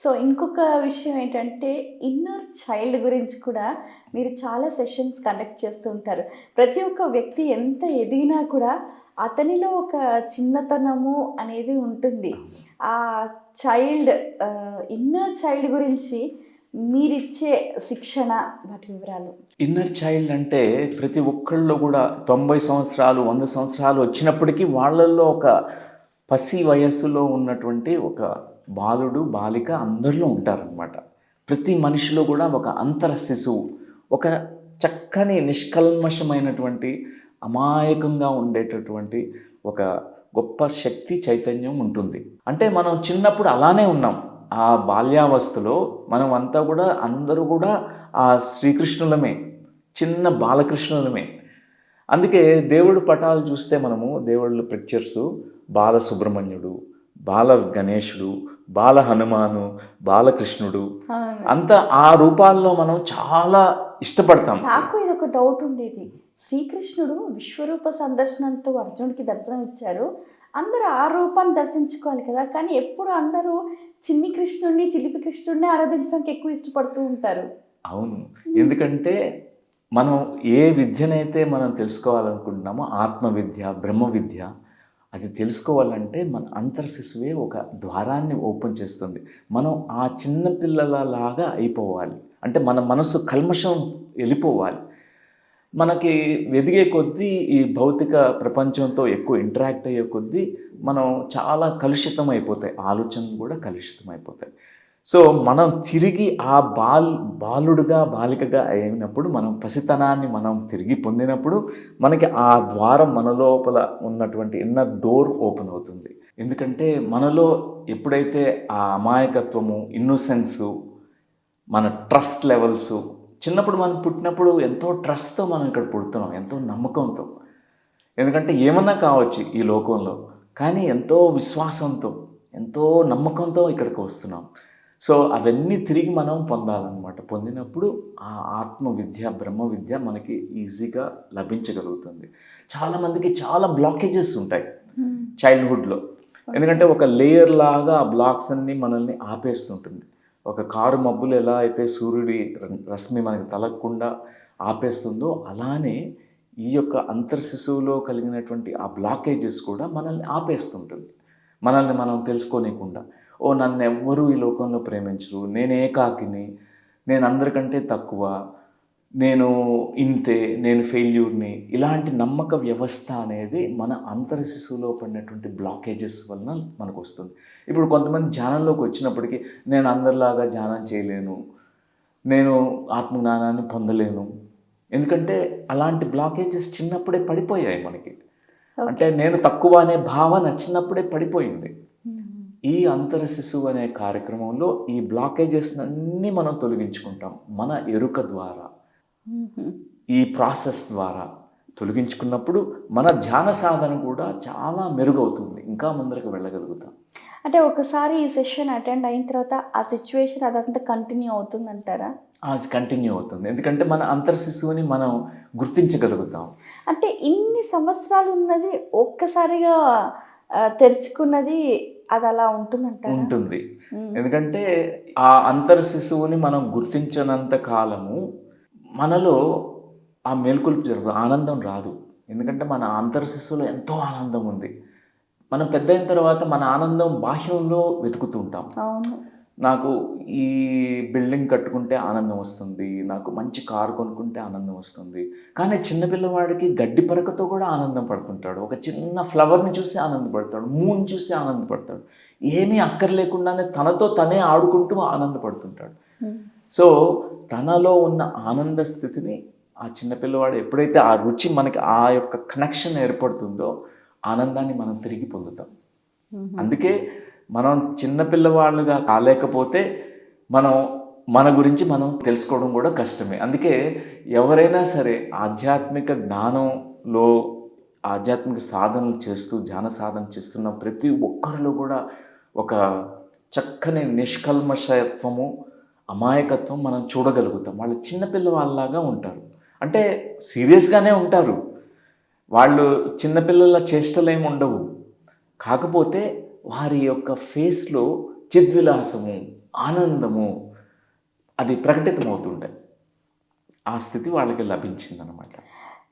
So, ఇంకొక విషయం ఏంటంటే, ఇన్నర్ చైల్డ్ గురించి కూడా మీరు చాలా సెషన్స్ కండక్ట్ చేస్తూ ఉంటారు. ప్రతి ఒక్క వ్యక్తి ఎంత ఎదిగినా కూడా అతనిలో ఒక చిన్నతనము అనేది ఉంటుంది. ఆ చైల్డ్ ఇన్నర్ చైల్డ్ గురించి మీరిచ్చే శిక్షణ, వాటి వివరాలు? ఇన్నర్ చైల్డ్ అంటే ప్రతి ఒక్కళ్ళలో కూడా 90 సంవత్సరాలు, 100 సంవత్సరాలు వచ్చినప్పటికీ వాళ్ళల్లో ఒక పసి వయస్సులో ఉన్నటువంటి ఒక బాలుడు, బాలిక అందరిలో ఉంటారనమాట. ప్రతి మనిషిలో కూడా ఒక అంతర శిశువు, ఒక చక్కని నిష్కల్మషమైనటువంటి అమాయకంగా ఉండేటటువంటి ఒక గొప్ప శక్తి చైతన్యం ఉంటుంది. అంటే మనం చిన్నప్పుడు అలానే ఉన్నాం. ఆ బాల్యావస్థలో మనం అంతా కూడా అందరూ కూడా ఆ శ్రీకృష్ణులమే, చిన్న బాలకృష్ణులమే. అందుకే దేవుడు పటాలు చూస్తే మనము దేవుళ్ళ పిక్చర్స్ బాలసుబ్రహ్మణ్యుడు, బాల గణేశుడు, బాల హనుమాను, బాలకృష్ణుడు, అంత ఆ రూపాల్లో మనం చాలా ఇష్టపడతాం. నాకు ఇది ఒక డౌట్ ఉండేది. శ్రీకృష్ణుడు విశ్వరూప సందర్శనంతో అర్జునుడికి దర్శనం ఇచ్చారు. అందరూ ఆ రూపాన్ని దర్శించుకోవాలి కదా, కానీ ఎప్పుడు అందరూ చిన్ని కృష్ణుడిని, చిలిపి కృష్ణుడిని ఆరాధించడానికి ఎక్కువ ఇష్టపడుతూ ఉంటారు. అవును, ఎందుకంటే మనం ఏ విద్యనైతే మనం తెలుసుకోవాలనుకుంటున్నామో, ఆత్మ విద్య, బ్రహ్మ విద్య, అది తెలుసుకోవాలంటే మన అంతర్శిశువే ఒక ద్వారాన్ని ఓపెన్ చేస్తుంది. మనం ఆ చిన్న పిల్లలలాగా అయిపోవాలి. అంటే మన మనసు కల్మషం వెళ్ళిపోవాలి. మనకి ఎదిగే కొద్దీ ఈ భౌతిక ప్రపంచంతో ఎక్కువ ఇంటరాక్ట్ అయ్యే కొద్దీ మనం చాలా కలుషితం అయిపోతాయి, ఆలోచనలు కూడా కలుషితం అయిపోతాయి. సో మనం తిరిగి ఆ బాలుడుగా, బాలికగా అయినప్పుడు, మనం పసితనాన్ని మనం తిరిగి పొందినప్పుడు మనకి ఆ ద్వారం, మన లోపల ఉన్నటువంటి ఇన్నర్ డోర్ ఓపెన్ అవుతుంది. ఎందుకంటే మనలో ఎప్పుడైతే ఆ అమాయకత్వము, ఇన్నోసెన్సు, మన ట్రస్ట్ లెవెల్స్, చిన్నప్పుడు మనం పుట్టినప్పుడు ఎంతో ట్రస్ట్తో మనం ఇక్కడ పుడుతున్నాం, ఎంతో నమ్మకంతో. ఎందుకంటే ఏమన్నా కావచ్చు ఈ లోకంలో, కానీ ఎంతో విశ్వాసంతో, ఎంతో నమ్మకంతో ఇక్కడికి వస్తున్నాం. సో అవన్నీ తిరిగి మనం పొందాలన్నమాట. పొందినప్పుడు ఆ ఆత్మ విద్య, బ్రహ్మ విద్య మనకి ఈజీగా లభించగలుగుతుంది. చాలామందికి చాలా బ్లాకేజెస్ ఉంటాయి చైల్డ్హుడ్లో. ఎందుకంటే ఒక లేయర్ లాగా ఆ బ్లాక్స్ అన్నీ మనల్ని ఆపేస్తుంటుంది. ఒక కారు మబ్బులు ఎలా అయితే సూర్యుడి రశ్మి మనకి తలగకుండా ఆపేస్తుందో, అలానే ఈ యొక్క అంతర్శిశువులో కలిగినటువంటి ఆ బ్లాకేజెస్ కూడా మనల్ని ఆపేస్తుంటుంది, మనల్ని మనం తెలుసుకోనికుండా. ఓ నన్ను ఎవ్వరూ ఈ లోకంలో ప్రేమించరు, నేను ఏకాకిని, నేను అందరికంటే తక్కువ, నేను ఇంతే, నేను ఫెయిల్యూర్ని, ఇలాంటి నమ్మక వ్యవస్థ అనేది మన అంతర్శిశువులో పడినటువంటి బ్లాకేజెస్ వలన మనకు వస్తుంది. ఇప్పుడు కొంతమంది ధ్యానంలోకి వచ్చినప్పటికీ నేను అందరిలాగా ధ్యానం చేయలేను, నేను ఆత్మజ్ఞానాన్ని పొందలేను, ఎందుకంటే అలాంటి బ్లాకేజెస్ చిన్నప్పుడే పడిపోయాయి మనకి. అంటే నేను తక్కువ అనే భావన చిన్నప్పుడే పడిపోయింది. ఈ అంతర్శిశువు అనే కార్యక్రమంలో ఈ బ్లాకేజెస్ అన్నీ మనం తొలగించుకుంటాం మన ఎరుక ద్వారా. ఈ ప్రాసెస్ ద్వారా తొలగించుకున్నప్పుడు మన ధ్యాన సాధన కూడా చాలా మెరుగవుతుంది, ఇంకా ముందరకు వెళ్ళగలుగుతాం. అంటే ఒకసారి ఈ సెషన్ అటెండ్ అయిన తర్వాత ఆ సిచ్యువేషన్ అదంతా కంటిన్యూ అవుతుందంటారా? అది కంటిన్యూ అవుతుంది, ఎందుకంటే మన అంతర్శిశువుని మనం గుర్తించగలుగుతాం. అంటే ఇన్ని సంవత్సరాలు ఉన్నది ఒక్కసారిగా తెరుచుకున్నది, అది అలా ఉంటుందంటారా? ఉంటుంది. ఎందుకంటే ఆ అంతర్శిశువుని మనం గుర్తించినంత కాలము మనలో ఆ మేల్కొల్పు జరగదు, ఆనందం రాదు. ఎందుకంటే మన అంతర్శిశువులో ఎంతో ఆనందం ఉంది. మనం పెద్ద అయిన తర్వాత మన ఆనందం బాహ్యంలో వెతుకుతూ ఉంటాం. అవును, నాకు ఈ బిల్డింగ్ కట్టుకుంటే ఆనందం వస్తుంది, నాకు మంచి కారు కొనుక్కుంటే ఆనందం వస్తుంది. కానీ చిన్నపిల్లవాడికి గడ్డి పరకతో కూడా ఆనందం పడుతుంటాడు, ఒక చిన్న ఫ్లవర్ని చూసి ఆనందపడతాడు, మూన్ చూసి ఆనందపడతాడు, ఏమీ అక్కర్లేకుండానే తనతో తనే ఆడుకుంటూ ఆనందపడుతుంటాడు. సో తనలో ఉన్న ఆనంద స్థితిని ఆ చిన్నపిల్లవాడు ఎప్పుడైతే ఆ రుచి, మనకి ఆ యొక్క కనెక్షన్ ఏర్పడుతుందో, ఆనందాన్ని మనం తిరిగి పొందుతాం. అందుకే మనం చిన్నపిల్లవాళ్ళుగా కాలేకపోతే మనం మన గురించి మనం తెలుసుకోవడం కూడా కష్టమే. అందుకే ఎవరైనా సరే ఆధ్యాత్మిక జ్ఞానంలో, ఆధ్యాత్మిక సాధనలు చేస్తూ, ధ్యాన సాధన చేస్తున్న ప్రతి ఒక్కరిలో కూడా ఒక చక్కని నిష్కల్మషత్వము, అమాయకత్వం మనం చూడగలుగుతాం. వాళ్ళు చిన్నపిల్లవాళ్ళలాగా ఉంటారు, అంటే సీరియస్గానే ఉంటారు, వాళ్ళు చిన్నపిల్లల చేష్టలేమి ఉండవు. కాకపోతే వారి యొక్క ఫేస్లో చిద్విలాసము, ఆనందము అది ప్రకటితమవుతుంటాయి. ఆ స్థితి వాళ్ళకి లభించిందనమాట.